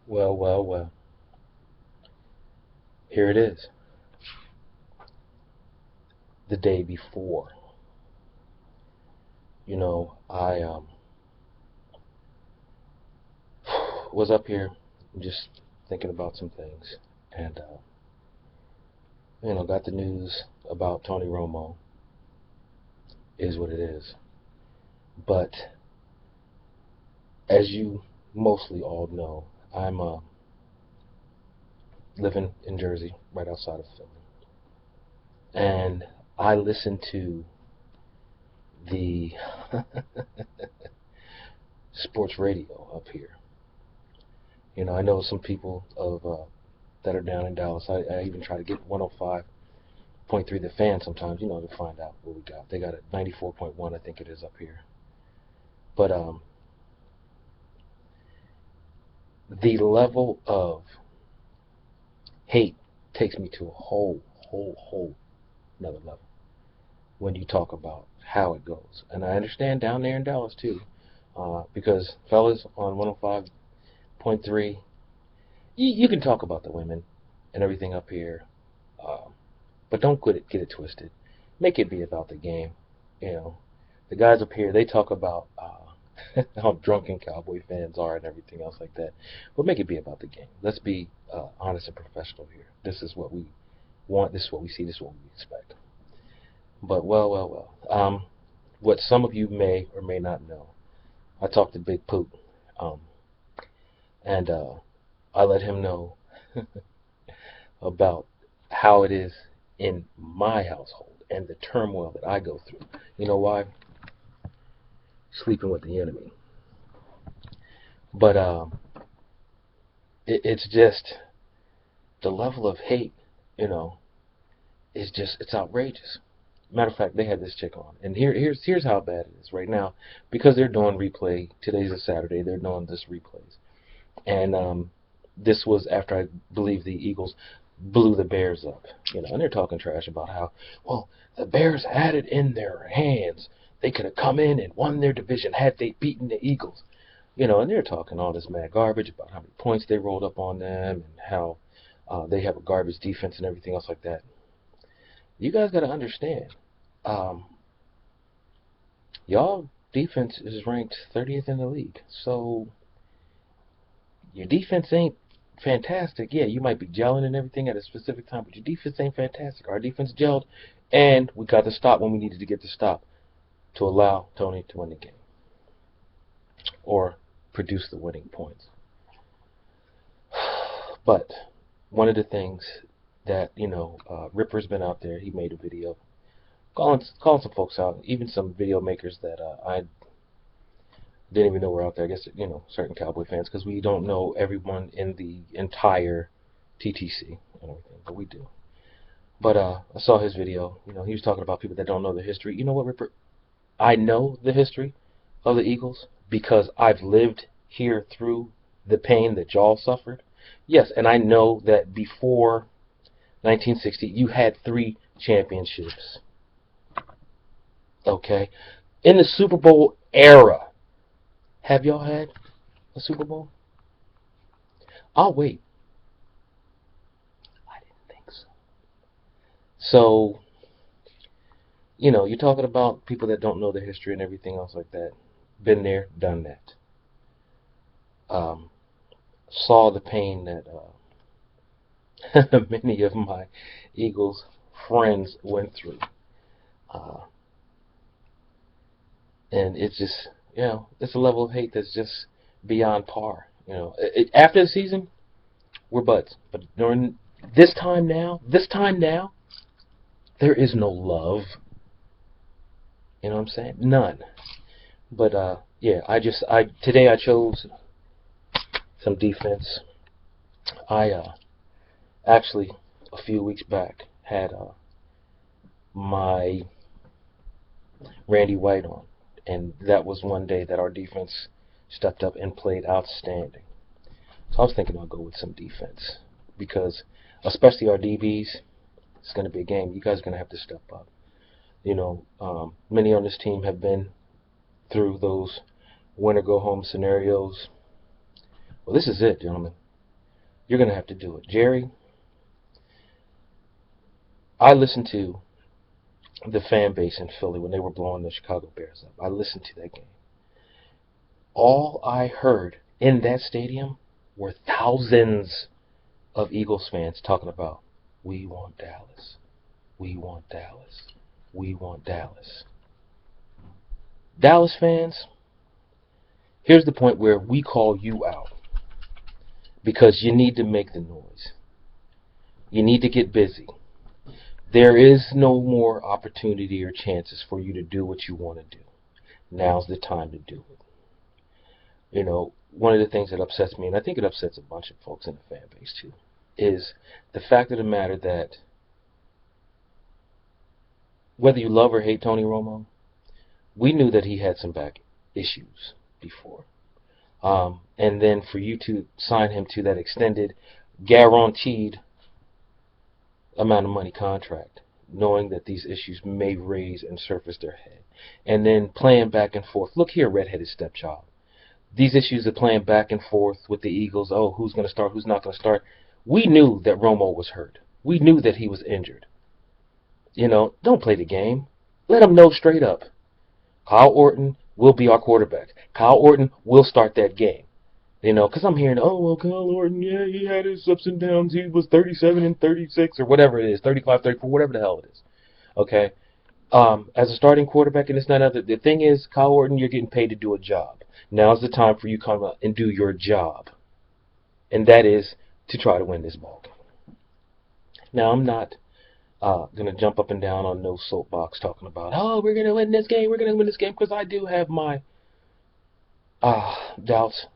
Well, well, well. Here it is. The day before. I was up here just thinking about some things, and got the news about Tony Romo. Is what it is. But as you mostly all know, I'm living in Jersey, right outside of Philly, and I listen to the sports radio up here. I know some people of that are down in Dallas. I even try to get 105.3 The Fan sometimes, to find out what we got. They got it 94.1, I think it is up here. But the level of hate takes me to a whole another level when you talk about how it goes. And I understand down there in Dallas too, because fellas on 105.3, you can talk about the women and everything up here, but don't get it twisted. Make it be about the game. You know, the guys up here, they talk about how drunken Cowboy fans are and everything else like that. But make it be about the game. Let's be honest and professional here. This is what we want. This is what we see. This is what we expect. But well. What some of you may or may not know, I talked to Big Poot, um, and I let him know about how it is in my household and the turmoil that I go through. You know why? Sleeping with the enemy. But it's just the level of hate, you know, it's outrageous. Matter of fact, they had this chick on, and here's how bad it is right now, because they're doing replay. Today's a Saturday. They're doing this replays, and this was after I believe the Eagles blew the Bears up, and they're talking trash about how well the Bears had it in their hands. They could have come in and won their division had they beaten the Eagles, and they're talking all this mad garbage about how many points they rolled up on them and how they have a garbage defense and everything else like that. You guys got to understand, um, y'all defense is ranked 30th in the league. So your defense ain't fantastic. Yeah, you might be gelling and everything at a specific time, but your defense ain't fantastic. Our defense gelled, and we got the stop when we needed to get the stop to allow Tony to win the game or produce the winning points. But one of the things that Ripper's been out there. He made a video calling some folks out, even some video makers that I didn't even know were out there. I guess certain Cowboy fans, because we don't know everyone in the entire TTC and everything, but we do. But I saw his video. He was talking about people that don't know the history. You know what, Ripper? I know the history of the Eagles because I've lived here through the pain that y'all suffered. Yes, and I know that before 1960, you had 3 championships. Okay? In the Super Bowl era, have y'all had a Super Bowl? Oh, wait. I didn't think so. So, you're talking about people that don't know the history and everything else like that. Been there, done that. Saw the pain that many of my Eagles friends went through. Uh, and it's just, it's a level of hate that's just beyond par. After the season, we're buds. But during this time now, there is no love. You know what I'm saying? None. But yeah, today I chose some defense. I actually a few weeks back had my Randy White on, and that was one day that our defense stepped up and played outstanding. So I was thinking I'll go with some defense because, especially our DBs, it's going to be a game. You guys are going to have to step up. Many on this team have been through those win or go home scenarios. Well, this is it, gentlemen. You're going to have to do it. Jerry, I listened to the fan base in Philly when they were blowing the Chicago Bears up. I listened to that game. All I heard in that stadium were thousands of Eagles fans talking about, we want Dallas. We want Dallas. We want Dallas. Dallas fans, here's the point where we call you out because you need to make the noise. You need to get busy. There is no more opportunity or chances for you to do what you want to do. Now's the time to do it. You know, one of the things that upsets me, and I think it upsets a bunch of folks in the fan base too, is the fact of the matter that whether you love or hate Tony Romo, we knew that he had some back issues before. And then for you to sign him to that extended, guaranteed amount of money contract, knowing that these issues may raise and surface their head, and then playing back and forth. Look here, redheaded stepchild. These issues of playing back and forth with the Eagles, oh, who's going to start, who's not going to start. We knew that Romo was hurt. We knew that he was injured. You know, don't play the game. Let them know straight up. Kyle Orton will be our quarterback. Kyle Orton will start that game. You know, because I'm hearing, oh, well, Kyle Orton, yeah, he had his ups and downs. He was 37 and 36 or whatever it is, 35, 34, whatever the hell it is. Okay? As a starting quarterback and this and that, the thing is, Kyle Orton, you're getting paid to do a job. Now's the time for you to come out and do your job. And that is to try to win this ball game. Now, I'm not going to jump up and down on no soapbox talking about, oh, we're going to win this game, because I do have my doubts,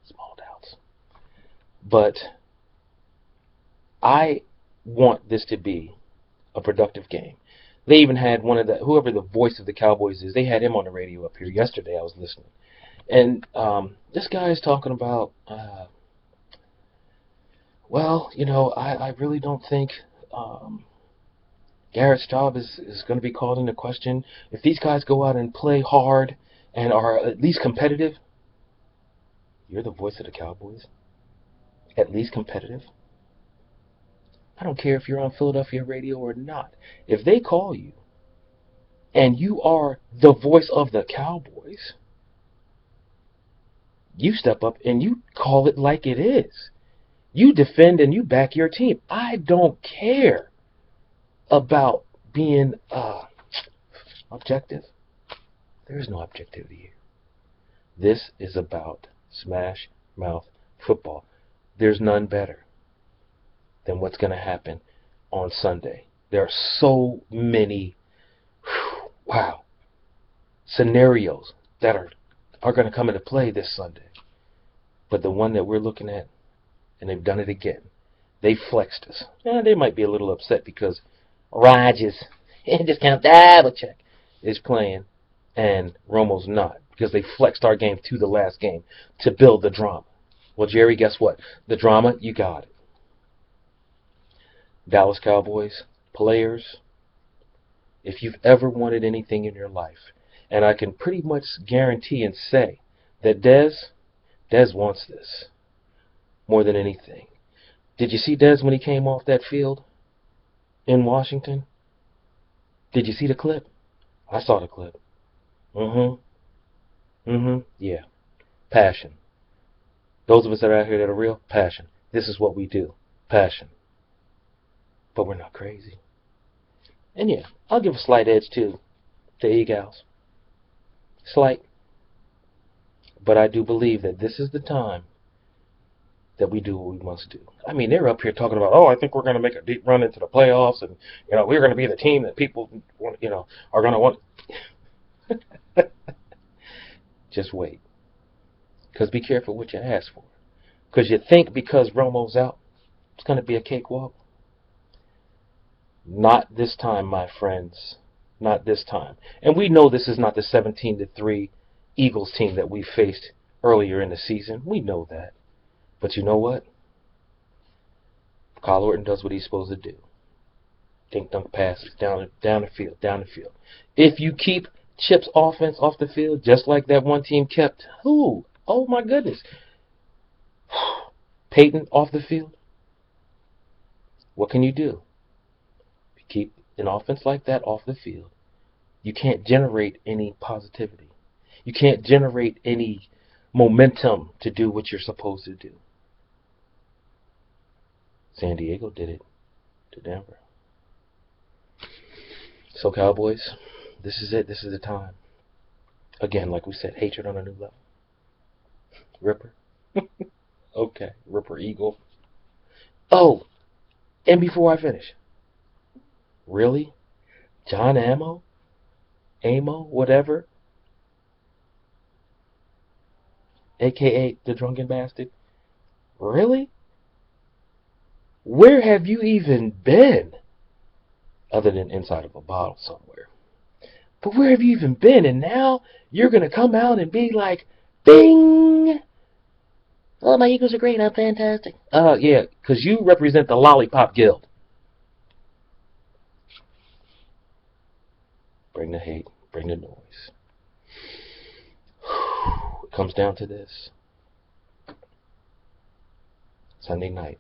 small doubts. But I want this to be a productive game. They even had one of whoever the voice of the Cowboys is, they had him on the radio up here yesterday. I was listening. And this guy is talking about, well, you know, I really don't think Garrett's job is going to be called into question. If these guys go out and play hard and are at least competitive, you're the voice of the Cowboys? At least competitive? I don't care if you're on Philadelphia radio or not. If they call you and you are the voice of the Cowboys, you step up and you call it like it is. You defend and you back your team. I don't care about being objective. There is no objectivity here. This is about smash mouth football. There's none better than what's going to happen on Sunday. There are so many scenarios that are going to come into play this Sunday. But the one that we're looking at, and they've done it again, they flexed us. They might be a little upset because Rodgers, discount double check, is playing and Romo's not, because they flexed our game to the last game to build the drama. Well, Jerry, guess what? The drama, you got it. Dallas Cowboys players, if you've ever wanted anything in your life, and I can pretty much guarantee and say that Dez wants this more than anything. Did you see Dez when he came off that field in Washington? Did you see the clip? I saw the clip. Yeah. Passion. Those of us that are out here that are real, passion. This is what we do. Passion. But we're not crazy. And yeah, I'll give a slight edge to the Eagles. Slight. But I do believe that this is the time that we do what we must do. I mean, they're up here talking about, oh, I think we're going to make a deep run into the playoffs, and we're going to be the team that people want, are going to want. Just wait. Because be careful what you ask for. Because you think because Romo's out, it's going to be a cakewalk. Not this time, my friends. Not this time. And we know this is not the 17-3 Eagles team that we faced earlier in the season. We know that. But you know what? Kyle Orton does what he's supposed to do. Dink dunk passes down the field. If you keep Chip's offense off the field, just like that one team kept, oh my goodness. Peyton off the field, what can you do? If you keep an offense like that off the field, you can't generate any positivity. You can't generate any momentum to do what you're supposed to do. San Diego did it to Denver. So Cowboys, this is it. This is the time. Again, like we said, hatred on a new level. Ripper. Okay, Ripper Eagle. Oh, and before I finish, really? John Amo, whatever, aka the drunken bastard. Really? Where have you even been? Other than inside of a bottle somewhere. But where have you even been? And now you're going to come out and be like, bing! Oh, my Eagles are great. I'm fantastic. Yeah, because you represent the Lollipop Guild. Bring the hate. Bring the noise. It comes down to this. Sunday night.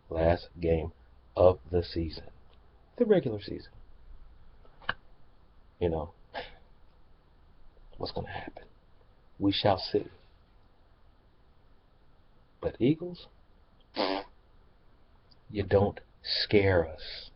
Last game of the season. The regular season. You know, what's going to happen? We shall see. But Eagles, you don't scare us.